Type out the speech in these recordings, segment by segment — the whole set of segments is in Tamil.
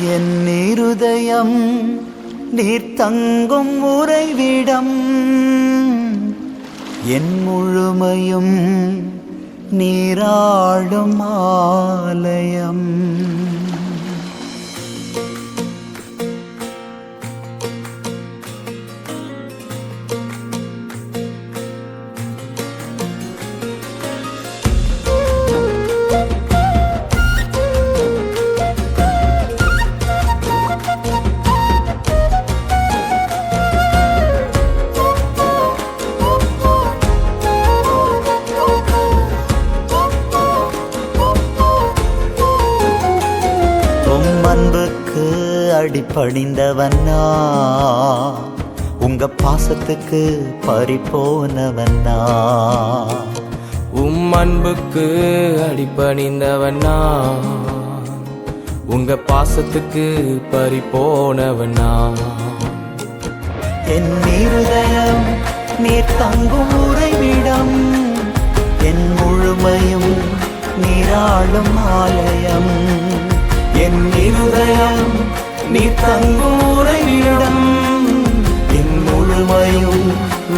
என் இருதயம் நீர் தங்கும் உறைவிடம், என் முழுமையும் நீராடும் ஆலயம். அன்புக்கு அடிபணிந்தவன்னா, உங்க பாசத்துக்கு பறிபோனவன்னா. அன்புக்கு அடிபணிந்தவன்னா, உங்க பாசத்துக்கு பறிபோனவன்னா. என் இருதயம் நீர் தங்கும் உறைவிடம், என் முழுமையும் நீராடும் ஆலயம். என் இருதயம் நீர் தங்கும் உறைவிடம், என் முழுமையும்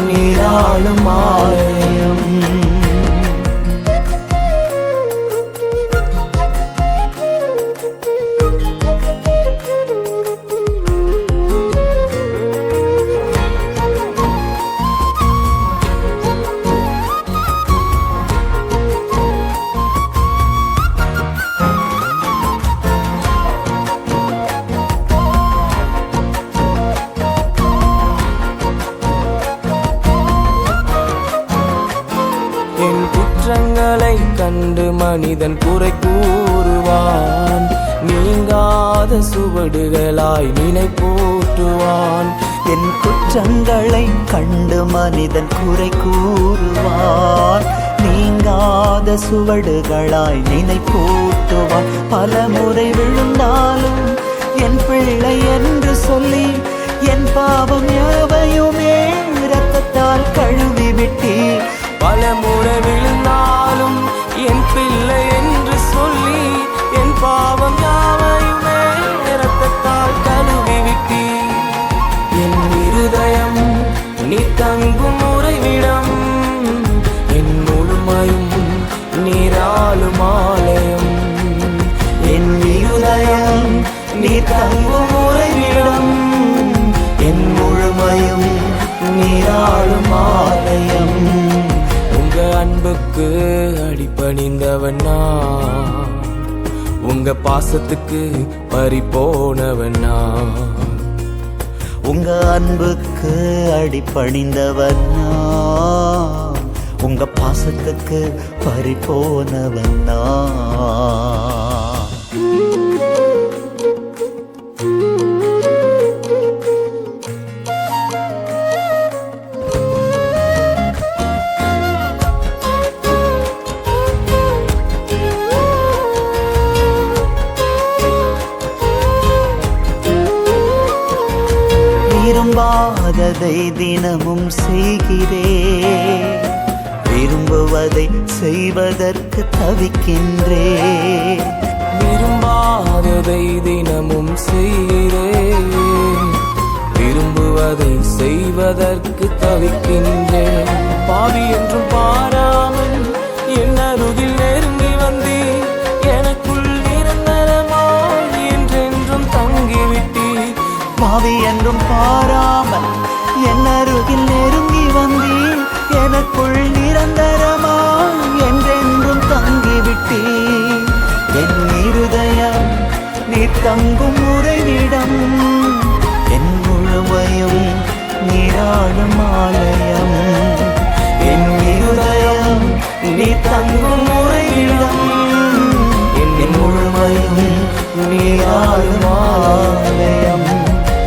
நீராடும் ஆலயம். என் குற்றங்களை கண்டு மனிதன் குறை கூறுவான், நீங்காத சுவடுகளாய் நினைப்பூட்டுவான். என் குற்றங்களை கண்டு மனிதன் குறை கூறுவான், நீங்காத சுவடுகளாய் நினைப்பூட்டுவான். பல முறை விழுந்தாலும் என் பிள்ளை என்று சொல்லி, என் பாவம் யாவையுமே இரத்தத்தால் கழுவி விட்டீர். பல முறை விழுந்தாலும் என் பிள்ளை என்று சொல்லி, என் பாவம் யாவையுமே இரத்தத்தால் கழுவி விட்டீர். என் இருதயம் நீ தங்கும் உறைவிடம், என் முழுமையும் நீராளும் ஆலயம். என் இருதயம் நீ தங்கும் உறைவிடம், என் முழுமையும் நீராளும் ஆலயம். உங்க அன்புக்கு அடிபணிந்தவனா, உங்க பாசத்துக்கு பறிபோனவனா. உங்க அன்புக்கு அடிபணிந்தவனா, உங்க பாசத்துக்கு பறிபோனவனா. விரும்பாததை தினமும் செய்கிறேன், விரும்புவதை செய்வதற்கு தவிக்கின்றேன். விரும்பாததை தினமும் செய்கிறேன், விரும்புவதை செய்வதற்கு தவிக்கின்றேன். பாவி என்றும் பாராமல் என் அருகில் நெருங்கி வந்தே, எனக்குள் நிரந்தரமாய் என்றென்றும் தங்கிவிட்டீர். பாவி என்றும் பாராமல் என் அருகில் நெருங்கி வந்தீர், எனக்குள் நிரந்தரமாய் என்றென்றும் தங்கிவிட்டீர். என் இருதயம் நீ தங்கும் உறைவிடம், என் முழுமையும் நீராடும் ஆலயம். என் இருதயம் நீ தங்கும் உறைவிடம், என் முழுமையும் நீராடும் ஆலயம்.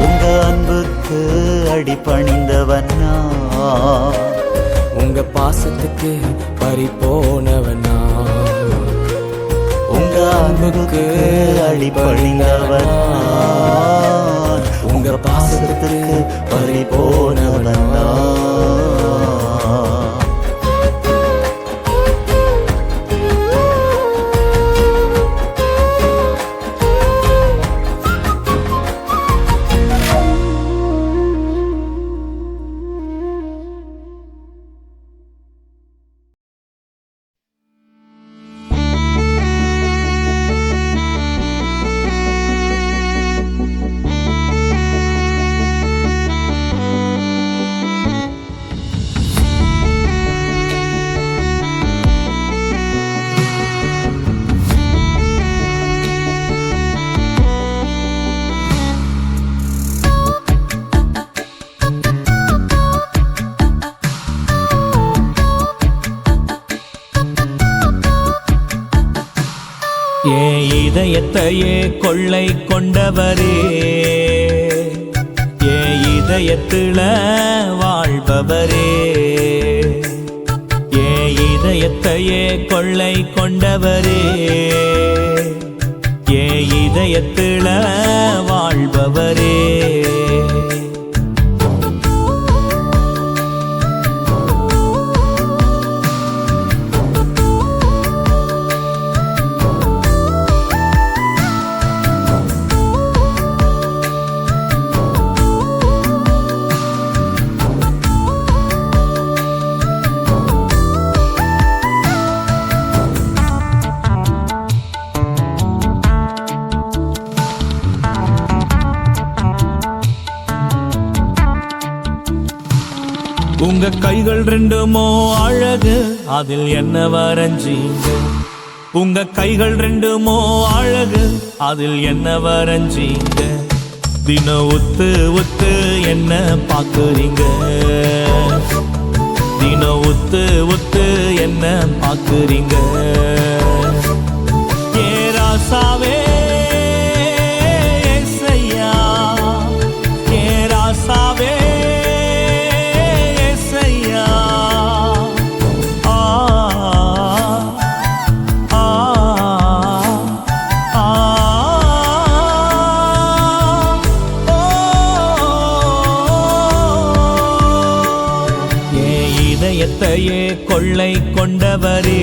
உங்க அன்புக்கு அடிபணிந்தவனா, உங்க பாசத்துக்கு பறிபோனவனா. உங்க அன்புக்கு அடிபணிந்தவனா, உங்க பாசத்துக்கு பறிபோனவனா. என் இதயத்தையே கொள்ளை கொண்டவரே, என் இதயத்துல வாழ்பவரே, என் இதயத்தையே கொள்ளை கொண்டவரே, என் இதயத்துல வாழ்பவரே. உங்க கைகள் ரெண்டுமோ அழகு, அதில் என்ன வரைஞ்சீங்க? உங்க கைகள் ரெண்டுமோ அழகு, அதில் என்ன வரைஞ்சீங்க? தினம் உத்து உத்து என்ன பாக்குறீங்க? தினம் உத்து உத்து என்ன பாக்குறீங்க? ஏ ராசாவே ஏசையா, ஏ ராசாவே இதயத்தையே கொள்ளை கொண்டவரே,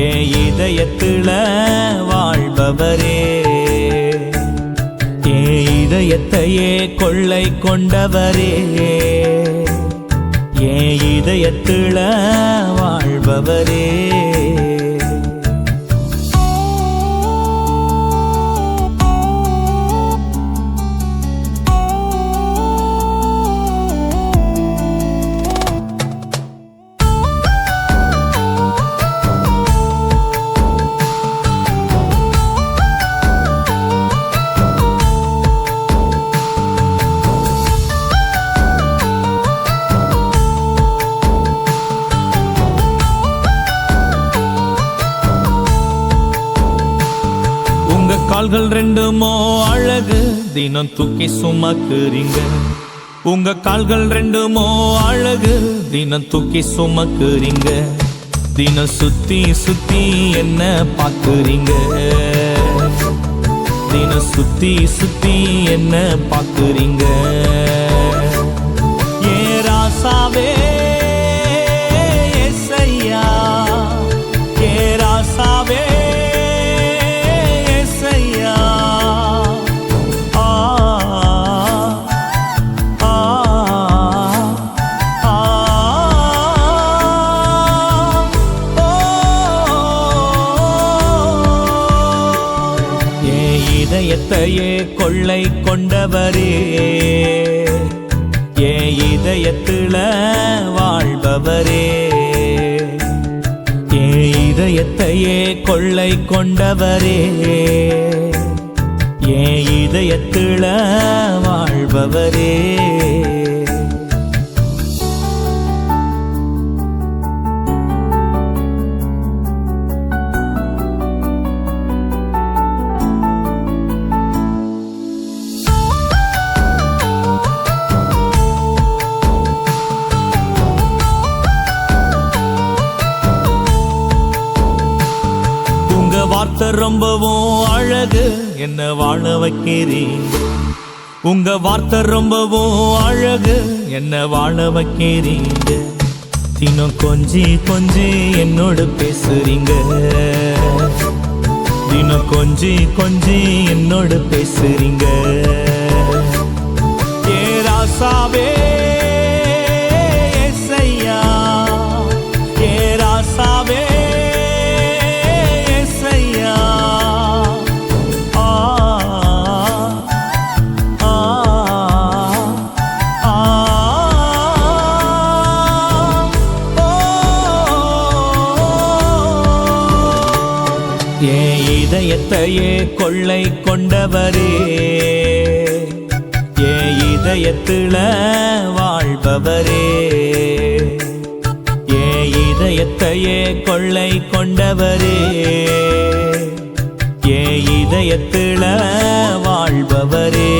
என் இதயத்துல வாழ்பவரே, என் இதயத்தையே கொள்ளை கொண்டவரே, என் இதயத்துல வாழ்பவரே. கால்கள் ரெண்டுமோ அழகு, தினம் தூக்கி சுமக்குறீங்க. உங்க கால்கள் ரெண்டுமோ அழகு, தினம் தூக்கி சுமக்குறீங்க. தினம் சுத்தி சுத்தி என்ன பாக்குறீங்க? தினம் சுத்தி சுத்தி என்ன பாக்குறீங்க? ஏ ராசாவே ஏசையா, ஏ ராசாவே இதயத்தையே கொள்ளை கொண்டவரே, என் இதயத்துல வாழ்பவரே, என் இதயத்தையே கொள்ளை கொண்டவரே, என் இதயத்துல வாழ்பவரே. வார்த்தை ரொம்பவும் அழகு, என்ன வாழ வைக்கிறீங்க? உங்க வார்த்தை ரொம்பவும் அழகு, என்ன வாழ வைக்கிறீங்க? தினம் கொஞ்சி கொஞ்சி என்னோடு பேசுறீங்க, தினம் கொஞ்சி கொஞ்சி என்னோடு பேசுறீங்க. ஏ ராசாவே ஏசையா, ஏ ராசாவே இதயத்தையே கொள்ளை கொண்டவரே, என் இதயத்துல வாழ்பவரே, என் இதயத்தையே கொள்ளை கொண்டவரே, என் இதயத்தில வாழ்பவரே.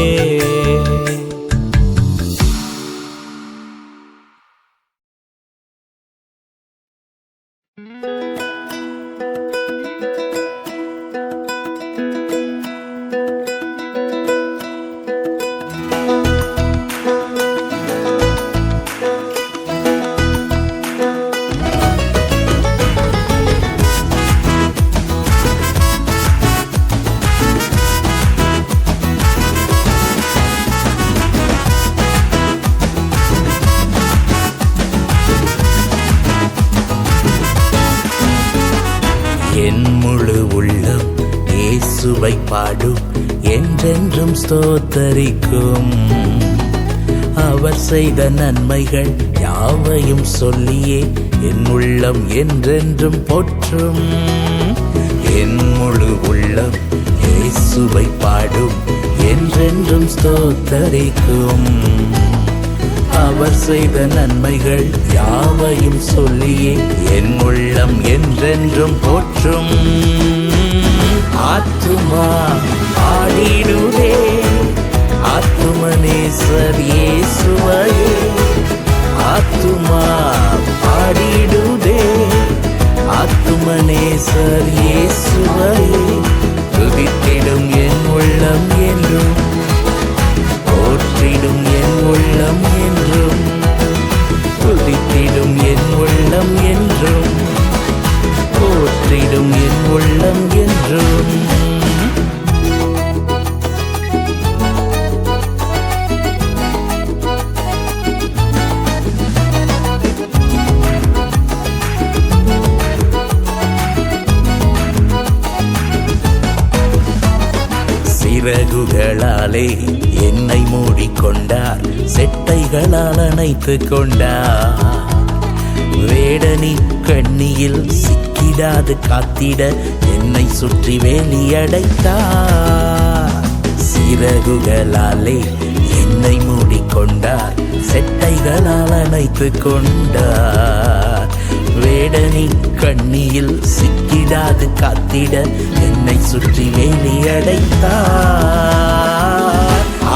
என் முழு உள்ளம் இயேசுவை பாடும், என்றென்றும் ஸ்தோத்தரிக்கும். அவர் செய்த நன்மைகள் யாவையும் சொல்லியே என் உள்ளம் என்றென்றும் போற்றும். என் முழு உள்ளம் இயேசுவை பாடும், என்றென்றும் ஸ்தோத்தரிக்கும். அவர் செய்த நன்மைகள் யாவையும் சொல்லியே என் உள்ளம் என்றென்றும் போற்றும். ஆத்துமா ஆடிடுதே, ஆத்துமனேசர் இயேசுவையே. ஆத்துமா ஆடிடுதே, ஆத்துமனேசர் இயேசுவையே. துதித்திடும் என் உள்ளம் என்றும், போற்றிடும் என் உள்ளம் என்றும், துதித்திடும் என் உள்ளம் என்றும், போற்றிடும் என் உள்ளம் என்றும். சிறகுகளாலே என்னை மூடிக்கொண்டார், செட்டைகளால் அணைத்து கொண்டார். வேடனி கண்ணியில் சிக்கிடாது காத்திட என்னை சுற்றி வேலியடைத்தார். சிறகுகளாலே என்னை மூடிக்கொண்டார், செட்டைகளால் அணைத்து கொண்டார். வேடனி கண்ணியில் சிக்கிடாது காத்திட என்னை சுற்றி வேலியடைத்தார்.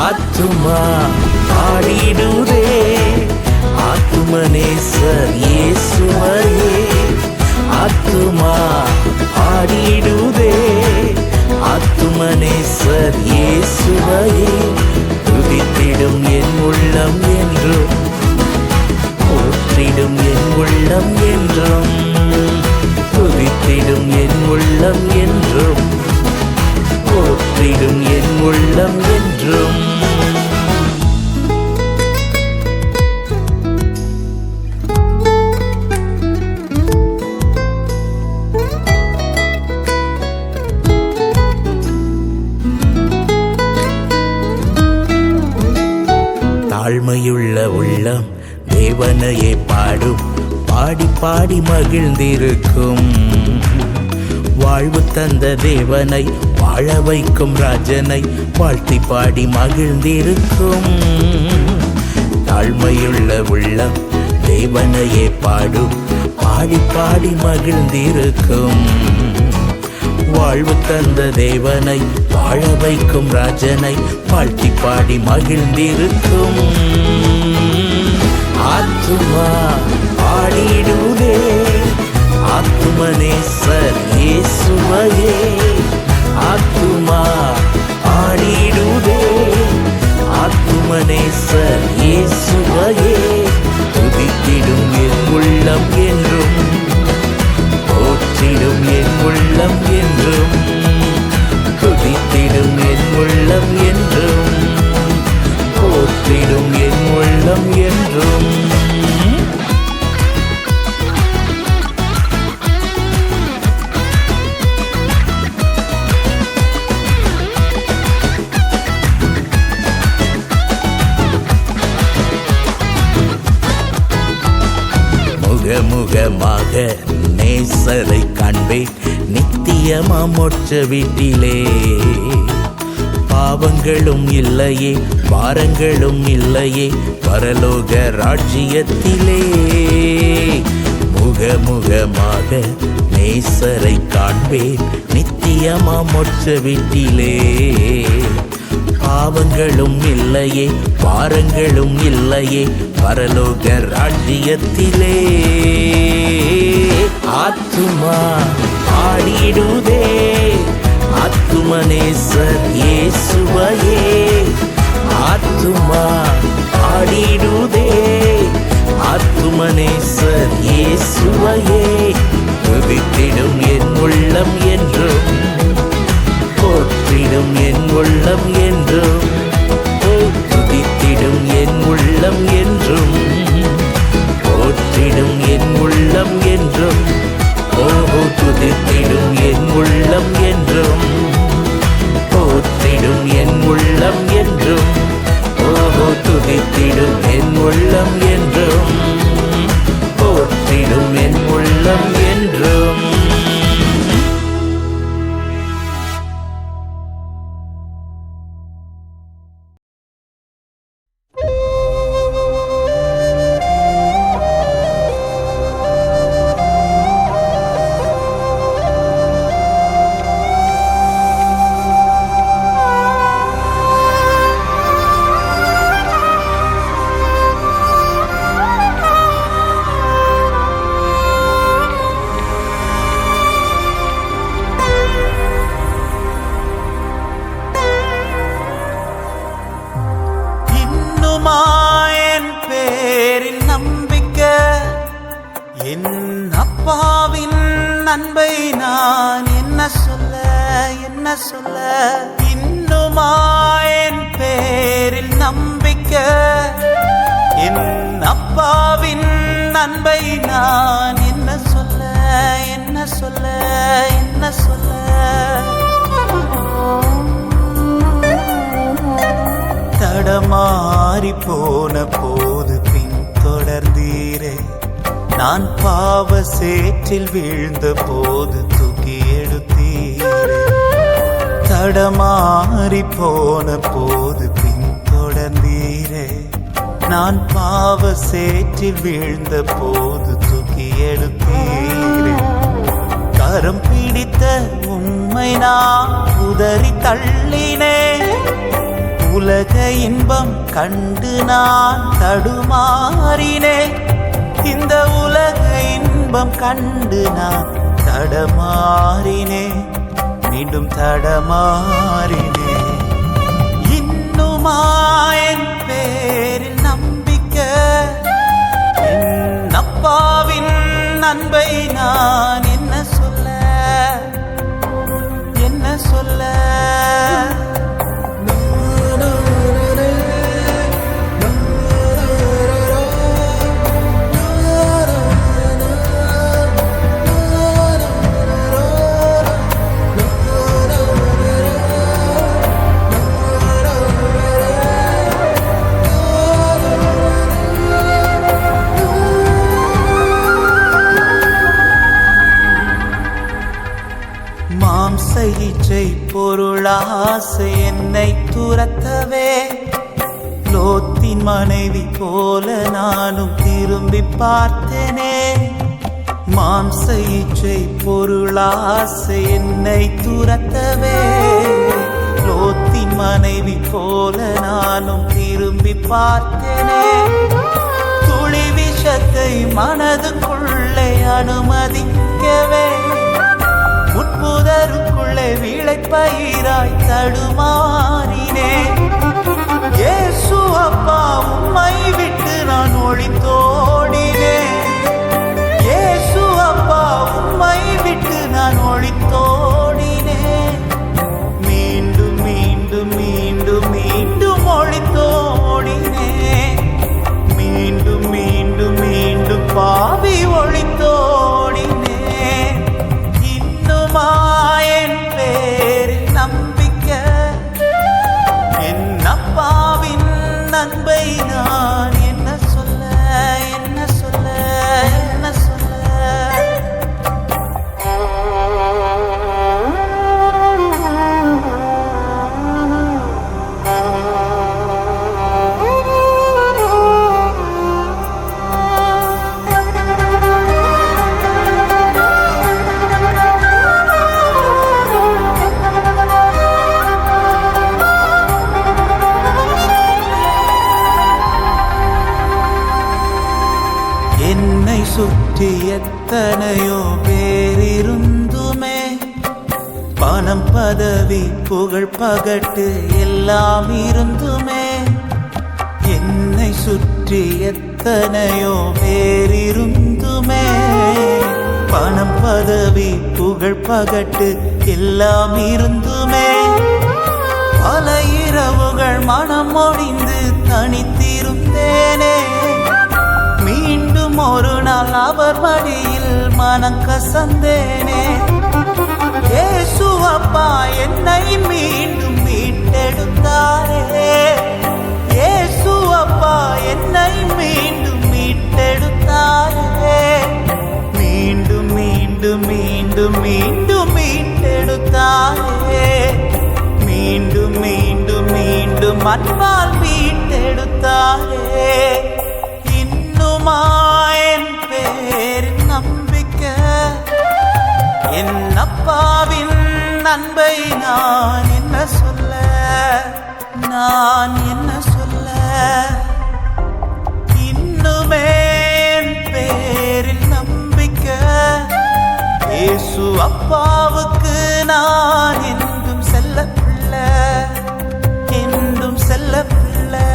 ஆத்துமா ஆடிடுதே, ஆத்துமனேசர் இயேசுவையே. ஆத்துமா ஆடிடுதே, ஆத்துமனேசர் இயேசுவையே. துதித்திடும் என் உள்ளம் என்றும், போற்றிடும் என் உள்ளம் என்றும், துதித்திடும் என் உள்ளம் என்றும், போற்றிடும் என் உள்ளம் என்றும். தாழ்மையுள்ள உள்ளம் தேவனையே பாடும், பாடி பாடி மகிழ்ந்திருக்கும். வாழ்வு தந்த தேவனை, வாழ வைக்கும் ராஜனை வாழ்த்தி பாடி மகிழ்ந்திருக்கும். தாழ்மையுள்ள உள்ளம் தேவனையே பாடும், பாடி பாடி மகிழ்ந்திருக்கும். வாழ்வு தந்த தேவனை, வாழ வைக்கும் ராஜனை வாழ்த்தி பாடி மகிழ்ந்திருக்கும். ஆத்துமா ஆடிடுதே, ஆத்துமனேசர் இயேசுவையே. ஆத்துமா ஆடிடுதே, ஆத்துமனேசர் இயேசுவையே. துதித்திடும் என் உள்ளம் என்றும், போற்றிடும் என் உள்ளம் என்றும், துதித்திடும் என் உள்ளம் என்றும், போற்றிடும் என் உள்ளம் என்றும். முகமுகமாக நேசரை காண்பேன், நித்தியமா மோட்ச வீட்டிலே. பாவங்களும் இல்லையே, பாரங்களும் இல்லையே, பரலோக ராஜ்யத்திலே. முகமுகமாக நேசரை காண்பேன் நித்தியமா மோட்ச வீட்டிலே. பாவங்களும் இல்லையே பாரங்களும் இல்லையே பரலோக ராஜ்யத்திலே. ஆத்துமா ஆடிடுதே ஆத்துமனேசர் இயேசுவையே. ஆத்துமா ஆடிடுதே ஆத்துமனேசர் இயேசுவையே. துதித்திடும் என் உள்ளம் என்றும் போற்றிடும் என் உள்ளம் என்றும். துதித்திடும் என் உள்ளம் என்றும் போற்றிடும் என் உள்ளம் என்றும். ஓஹோ துதித்திடும் என் உள்ளம் என்றும் போற்றிடும் என் உள்ளம் என்றும். ஓஹோ துதித்திடும் என் உள்ளம் என்றும் போற்றிடும் என் உள்ளம் என்றும். அன்பை நான் என்ன சொல்ல இன்னுமா என் பேரில் நம்பிக்கை. என் அப்பாவின் அன்பை நான் என்ன சொல்ல தடமாறி போன போது பின் தொடர்ந்தீரே. நான் பாவ சேற்றில் வீழ்ந்த போது தூக்கி எடுத்தீரே. தடமாறி போன போது பின் தொடர்ந்தீரே. நான் பாவ சேற்றில் வீழ்ந்த போது தூக்கி எடுத்தீரே. கரம் பிடித்த உம்மை நான் உதறி தள்ளினே. உலக இன்பம் கண்டு நான் தடுமாறினே. இந்த உலக இன்பம் கண்டு நான் தடமாறினே. மீண்டும் தடமாறினே. இன்னுமா என் பேரில் நம்பிக்கை. என் அப்பாவின் அன்பை நான் என்ன சொல்ல இச்சை பொருளாசை என்னை துரத்தவே. லோத்தின் மனைவி போல நானும் திரும்பி பார்த்தேனே. மாம்ச இச்சை பொருளாசை என்னை துரத்தவே. லோத்தின் மனைவி போல நானும் திரும்பி பார்த்தேனே. துளி விஷத்தை மனதுக்குள்ளே அனுமதிக்கவே. முட்புதருக்குள்ளே விளைப்பயிராய் தடுமாறினே. இயேசு அப்பா உம்மை விட்டு நான் ஒளித்தோடினே. இயேசு அப்பா உம்மை விட்டு நான் ஒளித்தோடினே. மீண்டும் மீண்டும் மீண்டும் மீண்டும் ஒளித்தோடினே. மீண்டும் மீண்டும் மீண்டும் பாவி ஒளித்தோடினே. என் பேரில் நம்பிக்கை. என் அப்பாவின் அன்பை நான் என்ன சொல்ல பணம் பதவி புகழ் பகட்டு எல்லாம் இருந்துமே என்னை சுற்றி எத்தனையோ பேர் இருந்துமே பணம் பதவி புகழ் பகட்டு எல்லாம் இருந்துமே பல இரவுகள் மனம் ஒழிந்து தனித்திருந்தேனே மீண்டும் ஒரு நாள் அவர் மடியில் மனம் கசந்தேனே இயேசு அப்பா என்னை மீண்டும் மீட்டெடுத்தாரே இயேசு அப்பா என்னை மீண்டும் மீட்டெடுத்தாரே மீண்டும் மீண்டும் மீண்டும் மீண்டும் மீட்டெடுத்தாரே மீண்டும் மீண்டும் மீண்டும் அன்பால் மீட்டெடுத்தாரே இன்னுமா என் பேரின் நம்பிக்கை என் அப்பாவின் அன்பை நான் என்ன சொல்ல நான் என்ன சொல்ல இன்னுமே என் பேரில் நம்பிக்கை இயேசு அப்பாவுக்கு நான் என்றும் செல்ல பிள்ளை என்றும் செல்ல பிள்ளை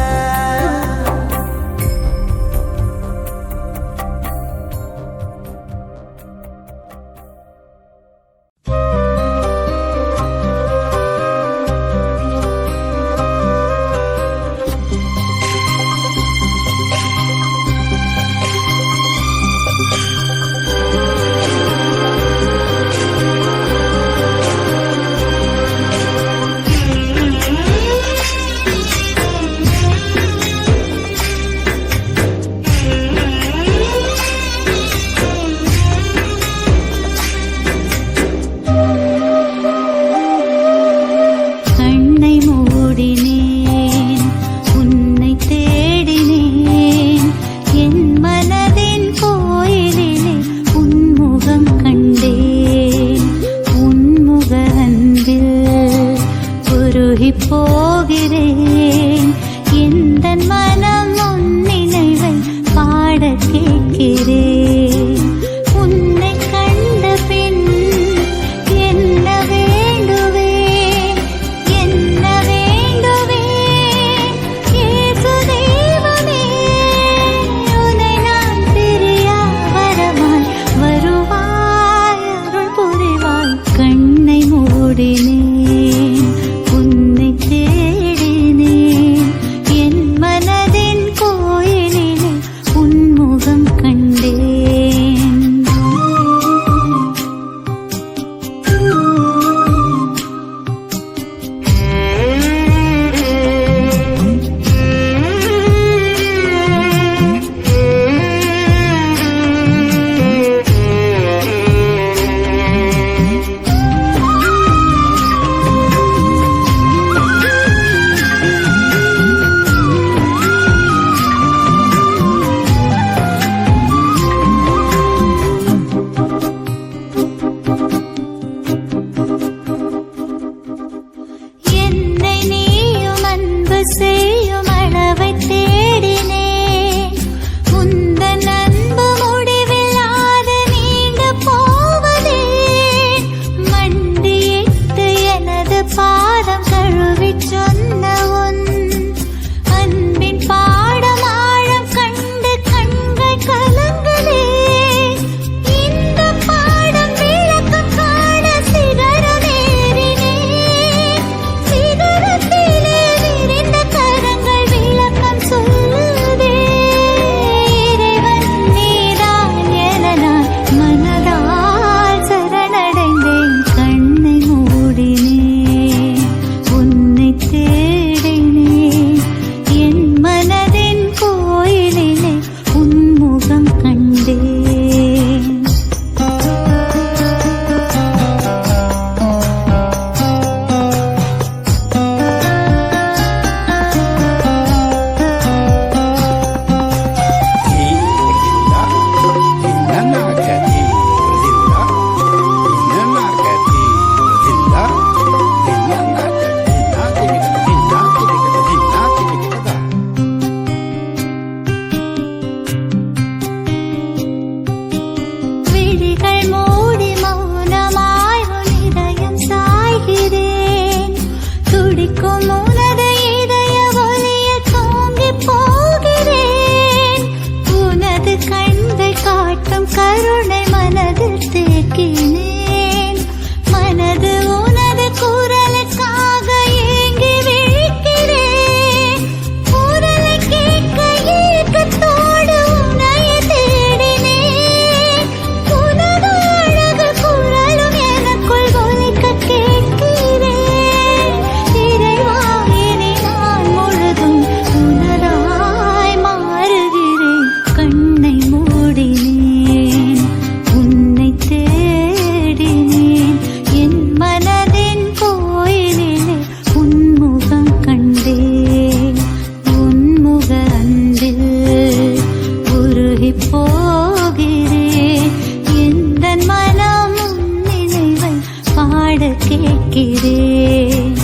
கேட்கிறேன்.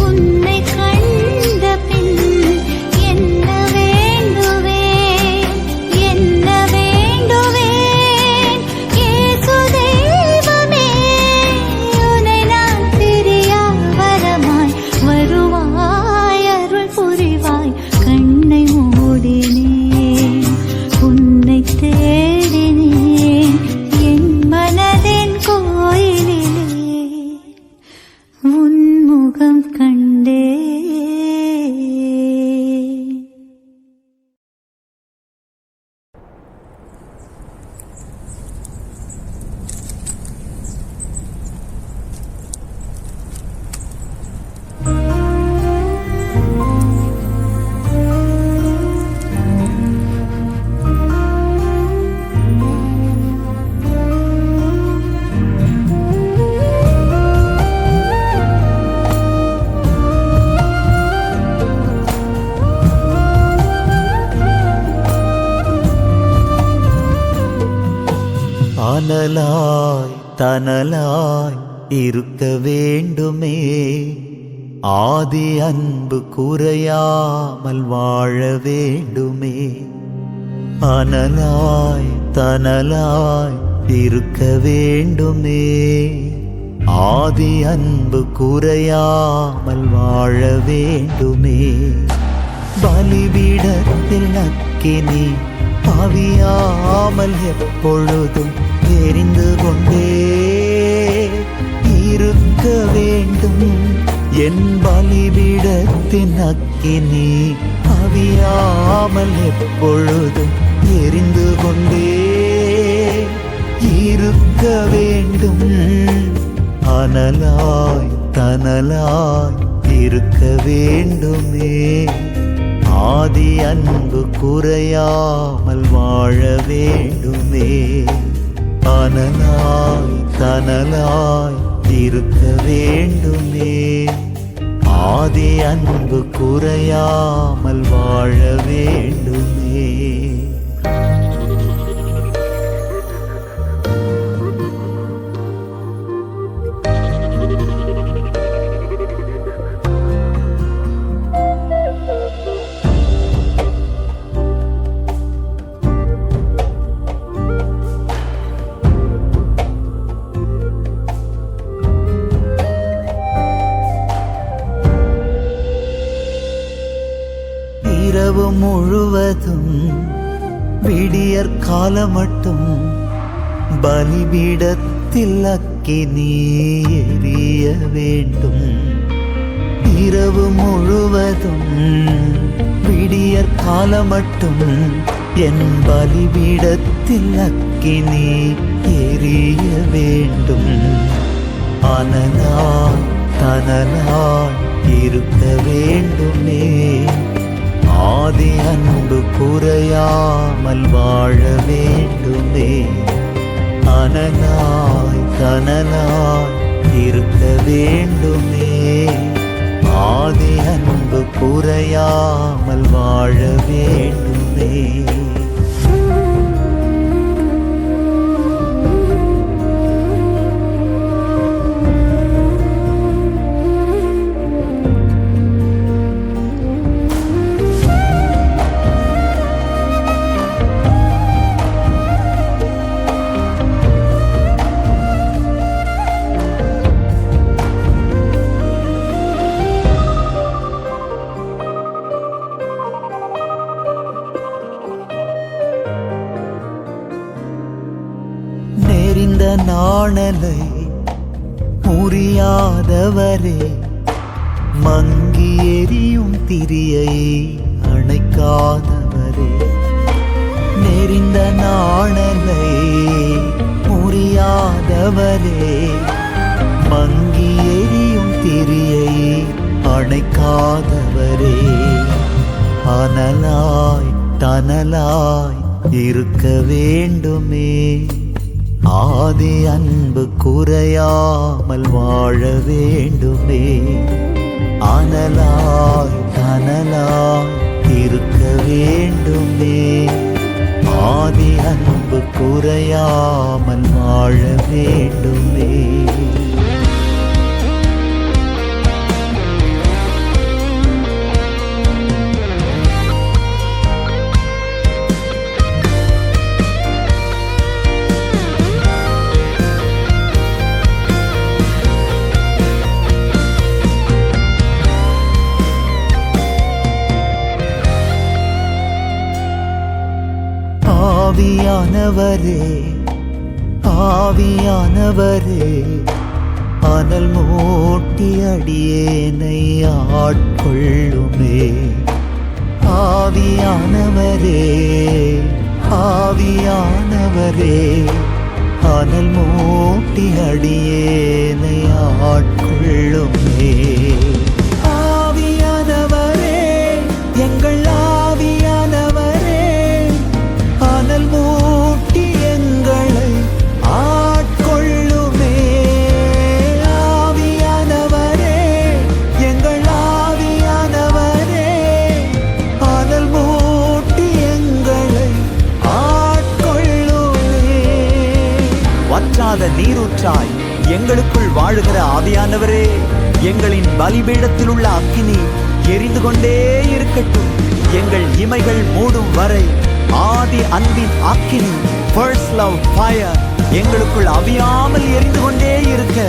உன்னை கண்ட பின் என்ன வேண்டுவேன், என்ன வேண்டுவேன்? இயேசு தெய்வமே, உன்னை நான் பிரியா வரமாய் வருவாய், அருள் புரிவாய். கண்ணை மூடினேன், உன்னை தேடினேன், என் மனதின் கோயிலிலே உன் முகம் கண்டே. அனலாய் தனலாய் இருக்க வேண்டுமே, ஆதி அன்பு குறையாமல் வாழ வேண்டுமே. அனலாய் தனலாய் இருக்க வேண்டுமே, ஆதி அன்பு குறையாமல் வாழ வேண்டுமே. பலிபீடத்தில் அக்கினி அவியாமல் எப்பொழுதும் எரிந்து கொண்டே இருக்க வேண்டும். என் பலிபீடத்தின் அக்கினி அவியாமல் எப்பொழுதும் எரிந்து கொண்டே இருக்க வேண்டும். அனலாய் தனலாய் இருக்க வேண்டுமே, ஆதி அன்பு குறையாமல் வாழ வேண்டுமே. அனலாய் தனலாய் இருக்க வேண்டுமே, ஆதி அன்பு குறையாமல் வாழ வேண்டுமே. இரவு முழுவதும் விடியற் காலம் மட்டும் பலிபீடத்தில் அக்கினி எரிய வேண்டும். இரவு முழுவதும் விடியற் காலம் மட்டும் என் பலிபீடத்தில் அக்கினி எரிய வேண்டும். அனலாய் தனலாய் இருக்க வேண்டுமே, ஆதி அன்பு குறையாமல் வாழ வேண்டுமே. அனலாய் தனலாய் இருக்க வேண்டுமே, ஆதி அன்பு குறையாமல் வாழ வேண்டுமே. நெறிந்த நாணலை முறியாதவரே, மங்கி எரியும் திரியை அணைக்காதவரே. நெறிந்த நாணலை முறியாதவரே, மங்கி எரியும் திரியை அணைக்காதவரே. அனலாய் தனலாய் இருக்க வேண்டுமே, ஆதி அன்பு குறையாமல் வாழ வேண்டுமே. அனலாய் தனலாய் இருக்க வேண்டுமே, ஆதி அன்பு குறையாமல் வாழ வேண்டுமே. ஆவியானவரே ஆவியானவரே அனல் மூட்டி அடியேனை ஆட்கொள்ளுமே. ஆவியானவரே ஆவியானவரே அனல் மூட்டி அடியேனை ஆட்கொள்ளுமே. ஆவியானவரே எங்கள் ஆவியானவரே அனல் மூட்டி எங்களை ஆட்கொள்ளுமே. ஆவியானவரே எங்கள் ஆவியானவரே அனல் மூட்டி எங்களை ஆட்கொள்ளுமே. வற்றாத நீரூற்றாய் எங்களுக்குள் வாழுகிற ஆவியானவரே, எங்களின் பலிபீடத்தில் உள்ள அக்கினி எரிந்து கொண்டே இருக்கட்டும். எங்கள் இமைகள் மூடும் வரை ஆதி அன்பின் அக்கினி, ஃபர்ஸ்ட் லவ் ஃபயர் எங்களுக்குள் அவியாமல் எரிந்து கொண்டே இருக்க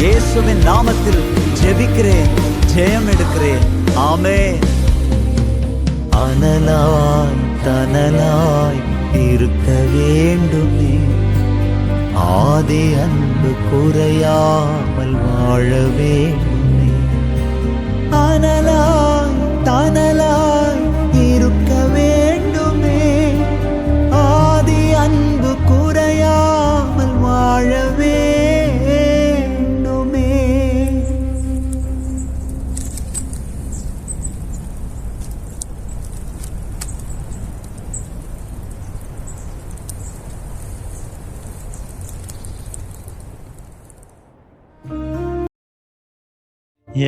இயேசுவின் நாமத்தில் ஜெபிக்கிறேன், ஜெயம் எடுக்கிறேன். ஆமென். அனலாய் தனலாய் இருக்க வேண்டுமே, ஆதி அன்பு குறையாமல் வாழ வேண்டுமே. அனலாய் தனலாய் இருக்க வேண்டுமே, ஆதி அன்பு குறையாமல் வாழ வேண்டுமே.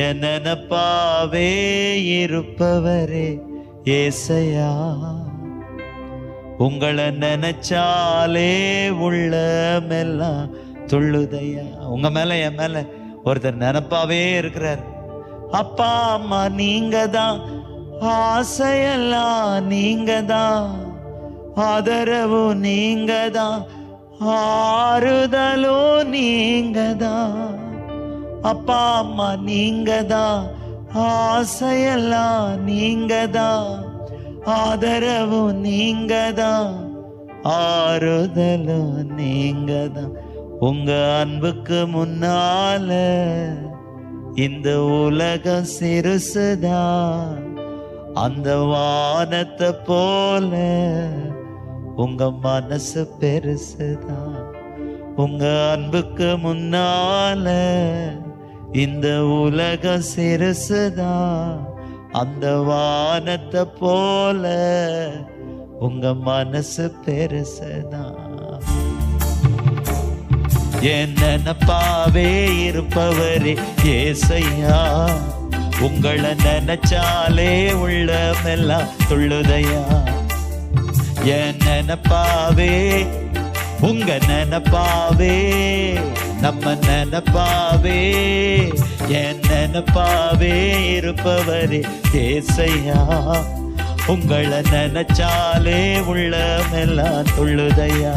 என் நினப்பாவே இருப்பவரே ஏசையா, உங்களை நினைச்சாலே உள்ளமெல்லாம் துள்ளுதையா. உங்க மேல என் மேல ஒருத்தர் நினப்பாவே இருக்கிறார். அப்பா அம்மா நீங்க தான், ஆசையெல்லாம் நீங்க தான், ஆதரவு நீங்க தான், ஆறுதலோ நீங்க தான். அப்பா அம்மா நீங்க தான், ஆசையெல்லாம் நீங்க தான், ஆதரவு நீங்க தான், ஆறுதலும் நீங்க தான். உங்க அன்புக்கு முன்னால இந்த உலகம் சிறுசுதான், அந்த வானத்தை போல உங்க மனசு பெருசுதான். உங்க அன்புக்கு முன்னால இந்த உலகம் சிறுசுதான், அந்த வானத்தை போல உங்க மனசு பெருசுதான். என் நினப்பாவே இருப்பவரே ஏசையா, உங்களை நினைச்சாலே உள்ளமெல்லாம் துள்ளுதையா. என் நினப்பாவே உங்க நினப்பாவே நம்ம நினப்பாவே, என் நினப்பாவே இருப்பவரே ஏசையா, உங்களை நினைச்சாலே உள்ளமெல்லாம் துள்ளுதையா.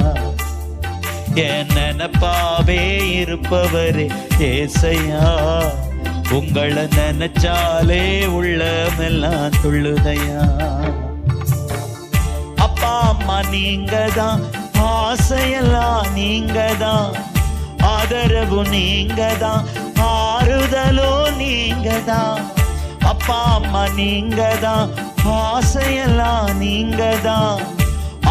என் நினப்பாவே இருப்பவரே ஏசையா, உங்களை நினைச்சாலே உள்ளமெல்லாம் துள்ளுதையா. அப்பா அம்மா நீங்க தான், ஆசையெல்லாம் நீங்க தான், ஆதரவு நீங்க தான், ஆறுதலோ நீங்க தான். அப்பா அம்மா நீங்க தான், ஆசையெல்லாம் நீங்க தான்,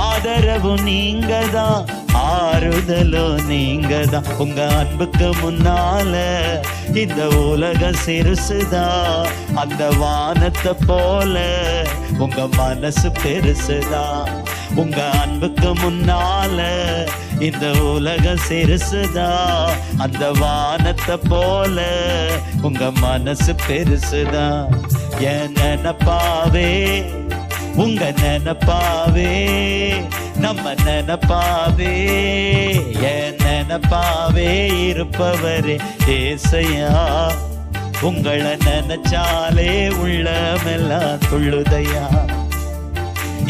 ஆதரவு நீங்க தான், ஆறுதலோ நீங்க தான். உங்க அன்புக்கு முன்னால இந்த உலகம் சிறுசுதான், அந்த வானத்தை போல உங்க மனசு பெருசுதான். உங்க அன்புக்கு முன்னால இந்த உலகம் சிறுசுதான், அந்த வானத்தை போல உங்க மனசு பெருசுதான். என் நினப்பாவே உங்க நினப்பாவே நம்ம நினப்பாவே, என் நினப்பாவே இருப்பவரே ஏசையா, உங்களை நினைச்சாலே உள்ளமெல்லாம் துள்ளுதையா.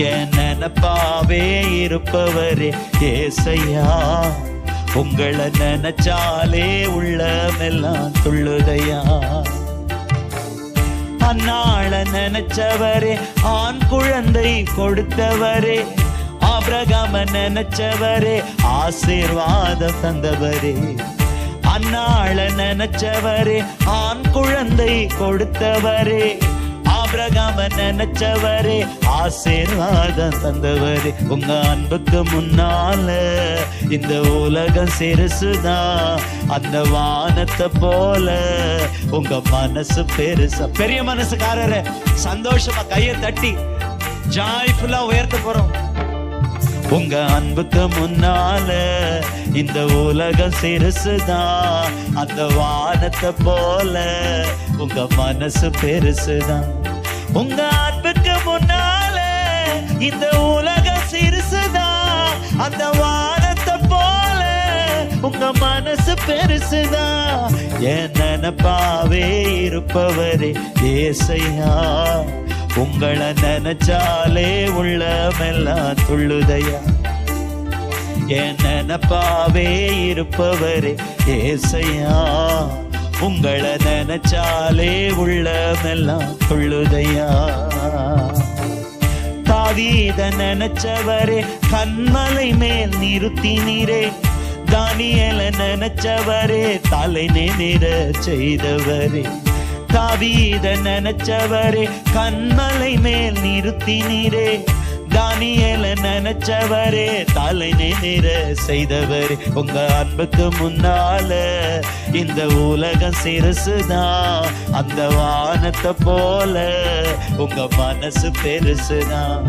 என் நினப்பாவே இருப்பவரே ஏசையா, உங்களை நினைச்சாலே உள்ளமெல்லாம் துள்ளுதையா. அந்நாள நினைச்சவரே, ஆண் குழந்தை கொடுத்தவரே, ஆபிரகாம நினைச்சவரே ஆசீர்வாதம் தந்தவரே, அன்னாள நினைச்சவரே ஆண் குழந்தை கொடுத்தவரே, ஆபிரகாம நினைச்சவரே ஆசீர்வாதம் தந்தவரே. உங்க அன்புக்கு முன்னால இந்த உலகம் சிறுசுதான், அந்த வானத்தை போல உங்க மனசு பெருசா. பெரிய மனசுக்காரரே சந்தோஷமா கையை தட்டி ஜாய்ஃபுல்லா உயர்த்த போறோம். உங்க அன்புக்கு முன்னால இந்த உலகம் சிறுசுதான், அந்த வானத்தை போல உங்க மனசு பெருசுதான். உங்க அன்புக்கு முன்னால இந்த உலகம் சிறுசுதான், அந்த வானத்தை போல உங்க மனசு பெருசுதான். என் நினைப்பாவே இருப்பவரே ஏசையா, உங்களை நினைச்சாலே உள்ளமெல்லாம் துள்ளுதையா. என் நினைப்பாவே இருப்பவரே ஏசையா, உங்களை நினைச்சாலே உள்ளமெல்லாம் துள்ளுதையா. தாவீத நினைச்சவரே கண்மலை மேல் நிறுத்தினீரே, தானியேல நினைச்சவரே தலை நிமிர செய்தவரே. தாவீத நினைச்சவரே கண்மலை மேல் நிறுத்தினீரே, தானியேல நினைச்சவரே தலை நிமிர செய்தவரே. உங்க அன்புக்கு முன்னால இந்த உலகம் சிறுசுதான், அந்த வானத்தை போல உங்க மனசு பெருசுதான்.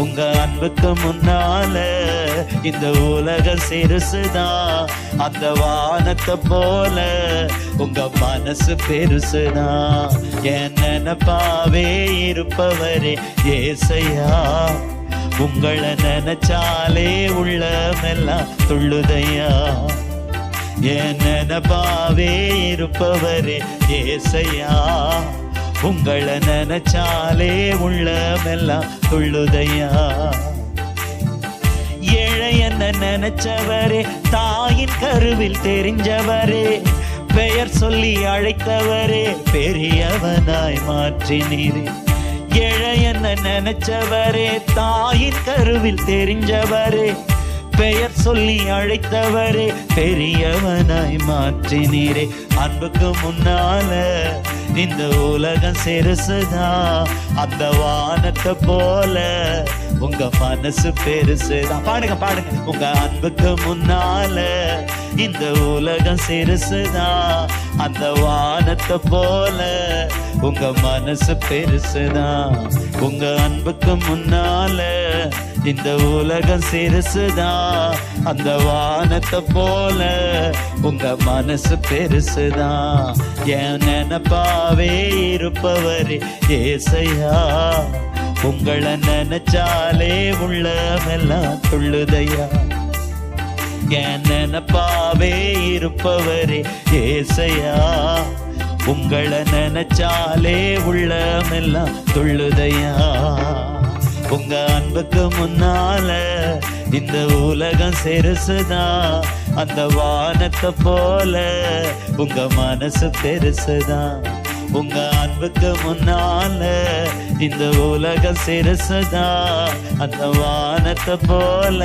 உங்க அன்புக்கு முன்னால இந்த உலகம் சிறுசுதான், அந்த வானத்தை போல உங்க மனசு பெருசுதான். என் நினைப்பாவே இருப்பவரே ஏசையா, உங்களை நினைச்சாலே உள்ளமெல்லாம் துள்ளுதையா. என் நினைப்பாவே இருப்பவரே ஏசையா, உங்களை நினைச்சாலே உள்ளமெல்லாம் துள்ளுதையா. ஏழை என்ன நினைச்சவரே, தாயின் கருவில் தெரிஞ்சவரே, பெயர் சொல்லி அழைத்தவரே பெரியவனாய் மாற்றினீரே. ஏழை என்ன நினைச்சவரே, தாயின் கருவில் தெரிஞ்சவரே, பெயர் சொல்லி அழைத்தவரே பெரியவனாய் மாற்றினீரே. அன்புக்கு முன்னால இந்த உலகம் சிறுசுதான், அந்த வானத்தை போல உங்க மனசு பெருசுதான். பாடுங்க பாடுங்க. உங்க அன்புக்கு முன்னால இந்த உலகம் சிறுசுதான், அந்த வானத்தை போல உங்க மனசு பெருசுதான். உங்க அன்புக்கு முன்னால இந்த உலகம் சிறுசுதான், அந்த வானத்தை போல உங்க மனசு பெருசுதான். என் நினைப்பாவே இருப்பவரே ஏசையா, உங்களை நினைச்சாலே உள்ளமெல்லாம் துள்ளுதையா. என் நினைப்பாவே இருப்பவரே ஏசையா, உங்களை நினைச்சாலே உள்ளமெல்லாம் துள்ளுதையா. உங்க அன்புக்கு முன்னால இந்த உலகம் சிறுசுதான், அந்த வானத்தை போல உங்க மனசு பெருசுதான். உங்க அன்புக்கு முன்னால இந்த உலகம் சிறுசுதான், அந்த வானத்தை போல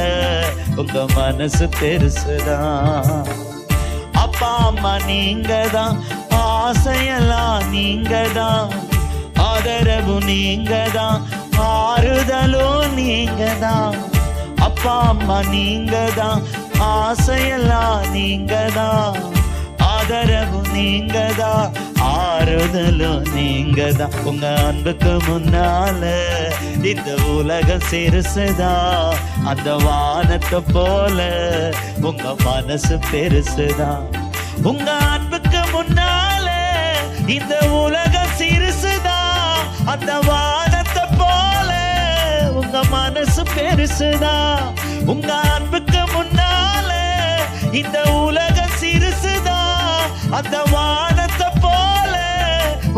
உங்க மனசு பெருசுதான். அப்பா அம்மா நீங்க தான், ஆசையெல்லாம் நீங்க தான், ஆதரவு நீங்க தான், ஆறுதலும் நீங்க தான். அப்பா அம்மா நீங்க தான், ஆசையெல்லாம் நீங்க தான், ஆதரவு நீங்க தான், ஆறுதலும் நீங்க தான். உங்க அன்புக்கு முன்னால இந்த உலகம் சிறுசுதான், அந்த வானத்தை போல உங்க மனசு பெருசுதான். உங்க அன்புக்கு முன்னால இந்த உலகம் சிறுசுதான், அந்த வானத்தை போல உங்க மனசு பெருசுதான். உங்க அன்புக்கு முன்னால இந்த உலகம் சிறுசுதான், அந்த வானத்தை போல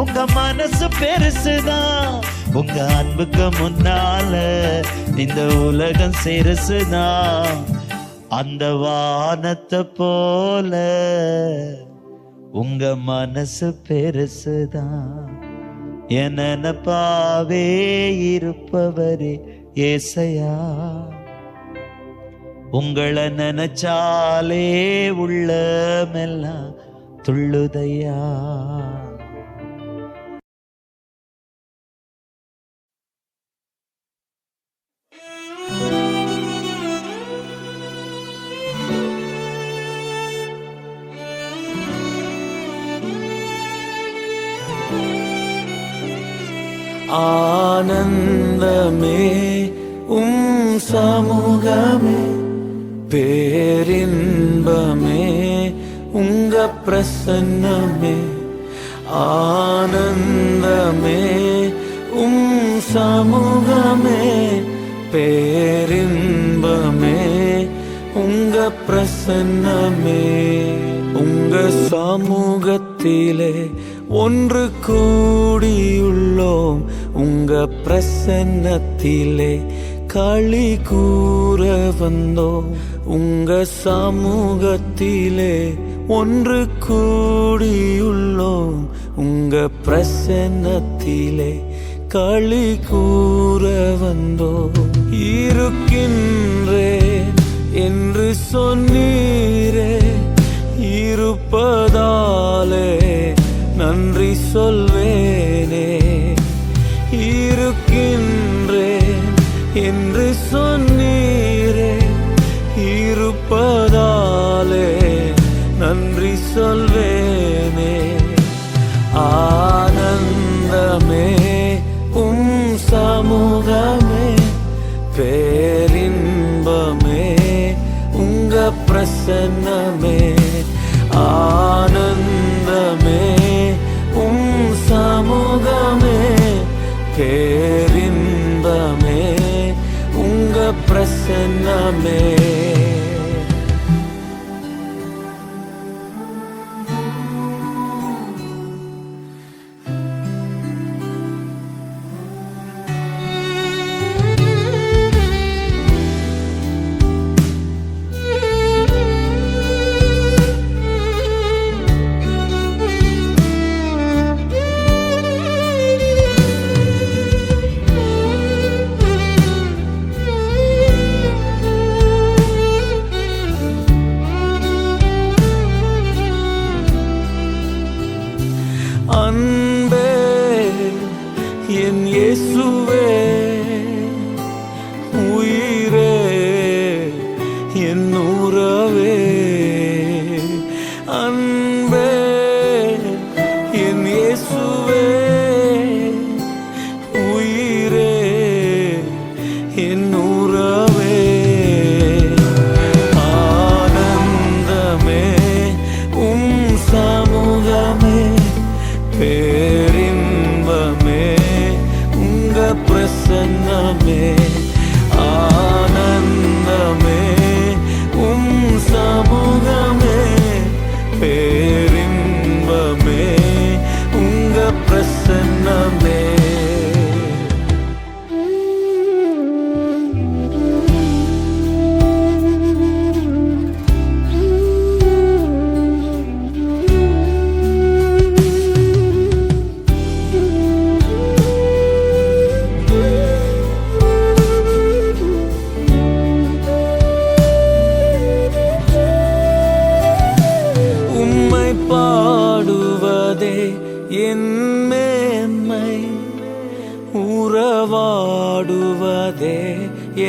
உங்க மனசு பெருசுதான். உங்க அன்புக்கு முன்னால இந்த உலகம் சிறுசுதான், அந்த வானத்தை போல உங்க மனசு பெருசுதான். என் நினைப்பாவே இருப்பவரே ஏசையா, உங்களை நினைச்சாலே உள்ளமெல்லாம் துள்ளுதையா. ஆனந்தமே சமூகமே, பேரின்பமே உங்க பிரசன்னமே. ஆனந்தமே சமூகமே, பேரின்பமே உங்க பிரசன்னமே. உங்க சமூகத்திலே ஒன்று கூடியுள்ளோம், உங்க பிரசன்னத்திலே களி கூற வந்தோம். உங்க சமூகத்திலே ஒன்று கூடியுள்ளோம், உங்க பிரசன்னத்திலே களி கூற வந்தோம். இருக்கின்றேன் என்று சொன்னீரே, இருப்பதாலே நன்றி சொல்வேனே. இருக்கின்றேன் என்று சொன்னீரே, இருப்பதாலே நன்றி சொல்வேனே. ஆனந்தமே சமூகமே, பேரின்பமே உங்க பிரசன்னமே. ஆனந்தமே சமூகமே, பேரின்பமே உங்க பிரசன்னமே. அன்பே என் இயேசுவே, உயிரே என் உறவே. அன்பே என் இயேசுவே, உயிரே என் உறவே. ஆனந்தமே சமூகமே, பேரின்பமே உங்க பிரசன்னமே. ஆனந்தமே சமூகமே, பேரின்பமே உங்க பிரசன்னமே. பாடுவதே என் மேன்மை, உறவாடுவதே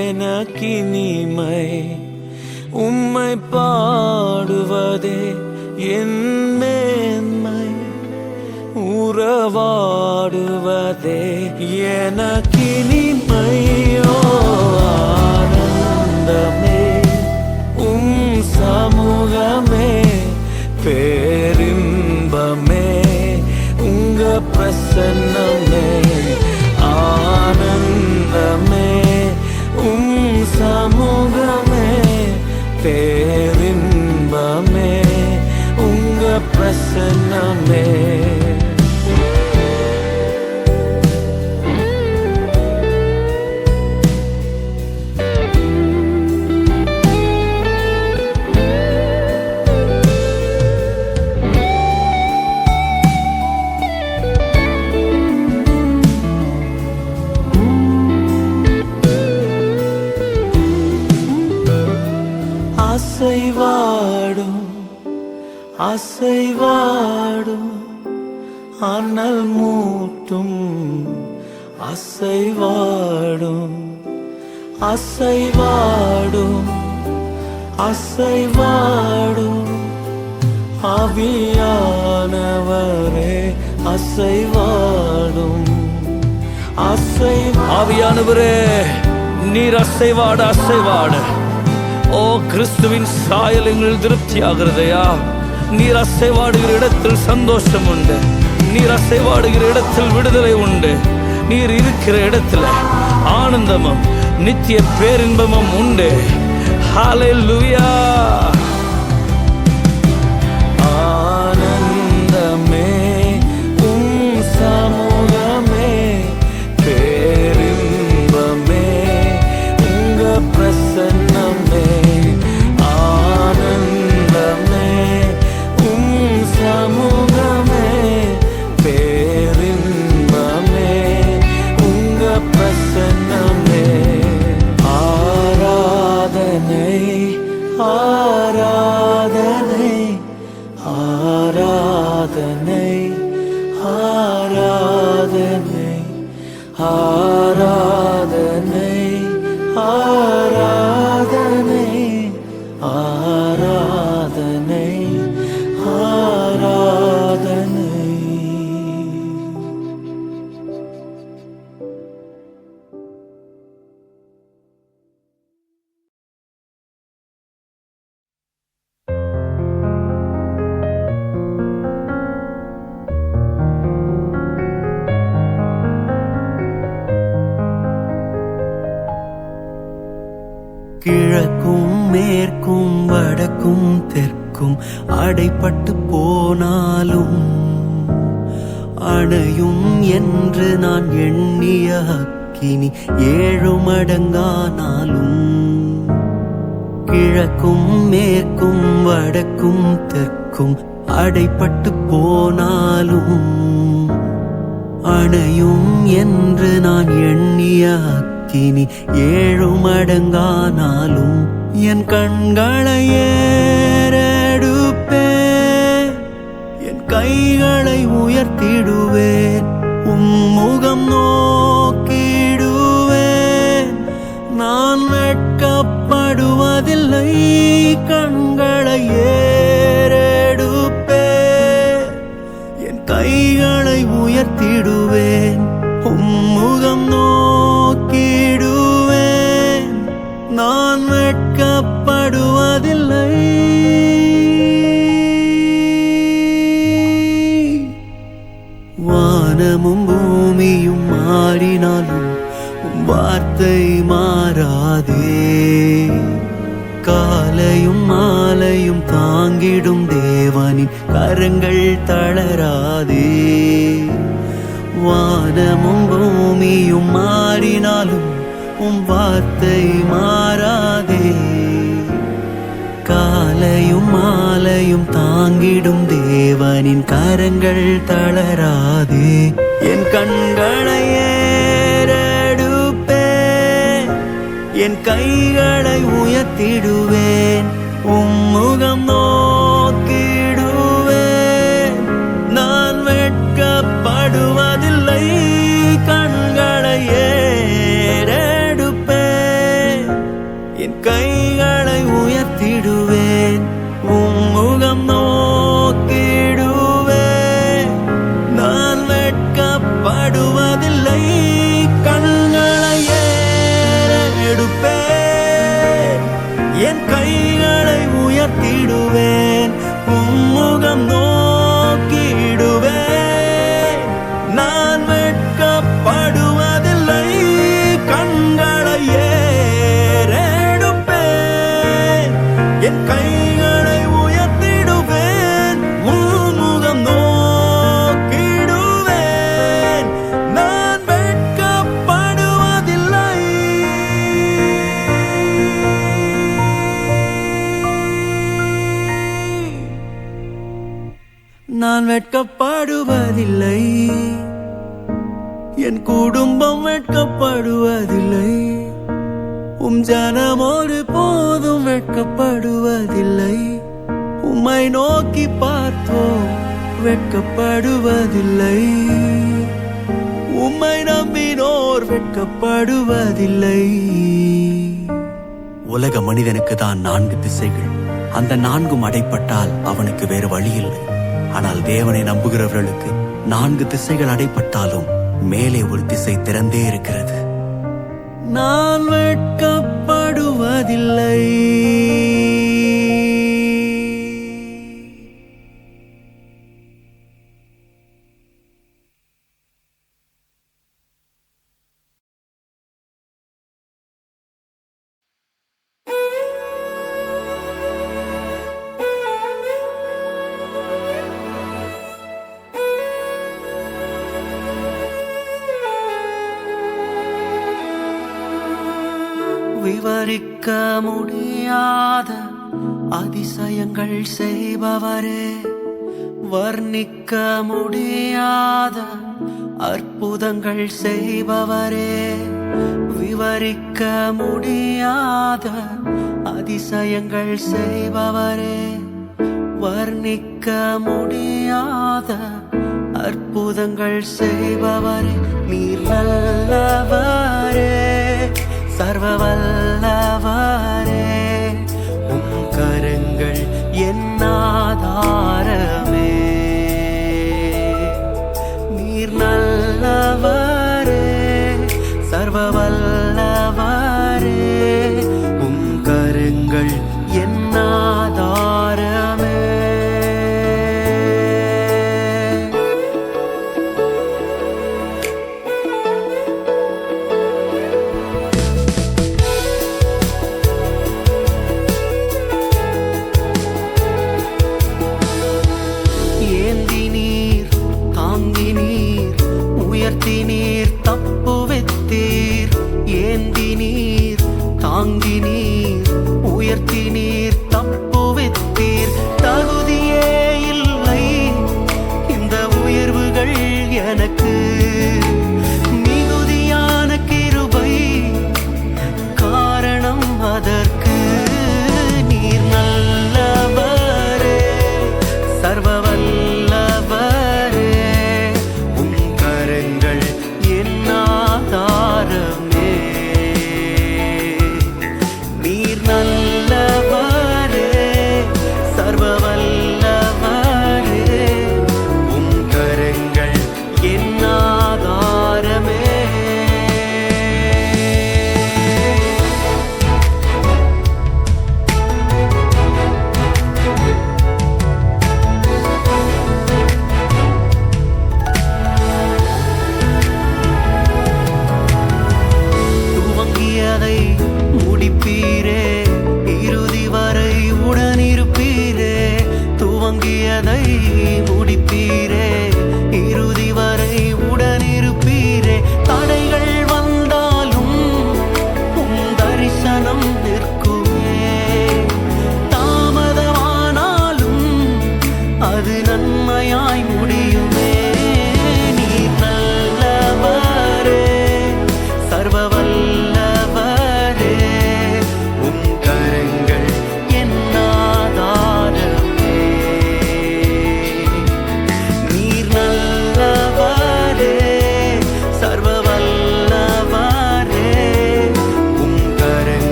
எனக்கினிமை. உம்மை பாடுவதே என் மேன்மை, உறவாடுவதே எனக்கினிமையோ. ஆனந்தமே சமூகமே, பேரின்பமே உங்க பிரசன்னமே. ஆனந்தமே சமூகமே, பேரின்பமே உங்க பிரசன்னமே. அசைவாடும் அனல் மூட்டும் அசைவாடும் அசைவாடும் அசைவாடும் ஆவியானவரே அசைவாடும் ஆவியானவரே நீர் அசைவாட அசைவாட ஓ கிறிஸ்துவின் சாயல் எங்களில் திருப்தி ஆகிறதையா நீர் அசைவாடுகிற இடத்தில் சந்தோஷம் உண்டு நீர் அசைவாடுகிற இடத்தில் விடுதலை உண்டு நீர் இருக்கிற இடத்துல ஆனந்தமும் நித்திய பேரின்பமும் உண்டு ஹல்லேலூயா ஆனந்தமே உம் சமூகமே பேரின்பமே உங்க பிரசன்னமே ஆனந்தமே உம் சமூகமே பேரின்பமே உங்க பிரசன்னமே ஆராதனை ஆராதனை ஆராதனை ஆராதனை ஆராதனை ஆராதனை ஆராதனை ஆராதனை கிழக்கும் மேற்கும் வடக்கும் தெற்கும் அடைப்பட்டு போனாலும் அணையும் என்று நான் எண்ணிய அக்கினி 7 மடங்கானாலும் கிழக்கும் மேற்கும் வடக்கும் தெற்கும் அடைப்பட்டு போனாலும் அணையும் என்று நான் எண்ணிய அக்கினி 7 மடங்கானாலும் என் கண்களை ஏறெடுப்பேன் என் கைகளை உயர்த்திடுவேன் முகம் நோக்கிடுவேன் நான் வெட்கப்படுவதில்லை கண்களை ஏறெடுப்பேன் என் கைகளை உயர்த்திடுவேன் முகம் நோக்கிடுவேன் நான் வெட்கப்படுவதில்லை வானமும் பூமியும் மாறினாலும் வார்த்தை மாறாதே காலையும் மாலையும் தாங்கிடும் தேவனின் கரங்கள் தளராதே வானமும் பூமியும் மாறினாலும் வார்த்தை மாறாதே காலையும் மாலையும் தாங்கிடும் தேவனின் கரங்கள் தளராதே என் கண்களை ஏறெடுப்பேன் என் கைகளை உயர்த்திடுவேன் முகம் நோக்கிடுவேன் நான் வெட்கப்படுவதில்லை கண்களை ஏறெடுப்பேன் என் கைகளை உயர்த்திடுவேன் முகம் நோக்கிடுவேன் நான் வெட்கப்படுவதில்லை கண்களை ஏறெடுப்பேன் என் கைகளை உயர்த்திடுவேன் முகம் நோக்கிடுவேன் நான் வெட்கப்படுவதில்லை கண்களை ஏறெடுப்பேன் என் கைகளை உயர்த்திடுவேன் முகம் நோக்கிடுவேன் நான் வெட்கப்படுவதில்லை நான் வெட்கப்படுவதில்லை என் குடும்பம் வெட்கப்படுவதில்லை ஜனம் ஒரு போதும் வெட்கப்படுவதில்லை உம்மை நோக்கி பார்த்தோம் வெட்கப்படுவதில்லை, உம்மை நம்பினோர் வெட்கப்படுவதில்லை. உலக மனிதனுக்கு தான் 4 திசைகள். அந்த 4ம் அடைப்பட்டால் அவனுக்கு வேறு வழி இல்லை. ஆனால் தேவனை நம்புகிறவர்களுக்கு 4 திசைகள் அடைப்பட்டாலும் மேலே ஒரு திசை திறந்தே இருக்கிறது. நான் வெட்கப்படுவதில்லை. விவரிக்க முடியாத அதிசயங்கள் செய்பவரே, வர்ணிக்க முடியாத அற்புதங்கள் செய்பவரே, விவரிக்க முடியாத அதிசயங்கள் செய்பவரே, வர்ணிக்க முடியாத அற்புதங்கள் செய்பவரே, நீர் நல்லவரே, சர்வ வல்லவரே,